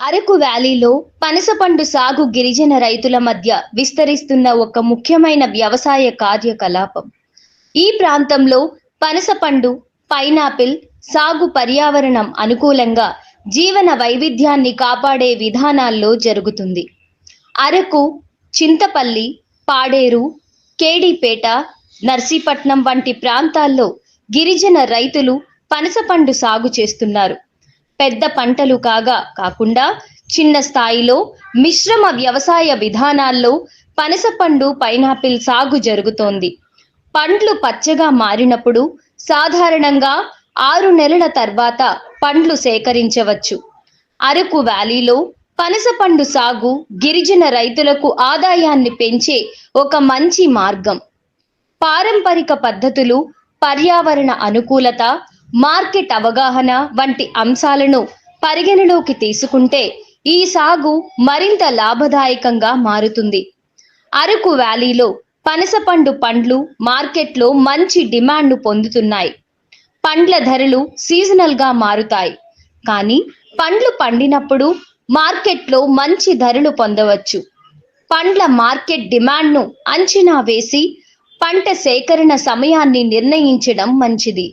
అరకు వ్యాలీలో పనసపండు సాగు గిరిజన రైతుల మధ్య విస్తరిస్తున్న ఒక ముఖ్యమైన వ్యవసాయ కార్యకలాపం. ఈ ప్రాంతంలో పనసపండు, పైనాపిల్ సాగు పర్యావరణం అనుకూలంగా జీవన వైవిధ్యాన్ని కాపాడే విధానాల్లో జరుగుతుంది. అరకు, చింతపల్లి, పాడేరు, కేడీపేట, నర్సీపట్నం వంటి ప్రాంతాల్లో గిరిజన రైతులు పనసపండు సాగు చేస్తున్నారు. పెద్ద పంటలు కాకుండా చిన్న స్థాయిలో మిశ్రమ వ్యవసాయ విధానాల్లో పనసపండు, పైనాపిల్ సాగు జరుగుతోంది. పండ్లు పచ్చగా మారినప్పుడు సాధారణంగా 6 నెలల తర్వాత పండ్లు సేకరించవచ్చు. అరకు వ్యాలీలో పనసపండు సాగు గిరిజన రైతులకు ఆదాయాన్ని పెంచే ఒక మంచి మార్గం. పారంపరిక పద్ధతులు, పర్యావరణ అనుకూలత, మార్కెట్ అవగాహన వంటి అంశాలను పరిగణలోకి తీసుకుంటే ఈ సాగు మరింత లాభదాయకంగా మారుతుంది. అరకు వ్యాలీలో పనసపండు పండ్లు మార్కెట్లో మంచి డిమాండ్ను పొందుతున్నాయి. పండ్ల ధరలు సీజనల్గా మారుతాయి, కానీ పండ్లు పండినప్పుడు మార్కెట్లో మంచి ధరలు పొందవచ్చు. పండ్ల మార్కెట్ డిమాండ్ను అంచనా వేసి పంట సేకరణ సమయాన్ని నిర్ణయించడం మంచిది.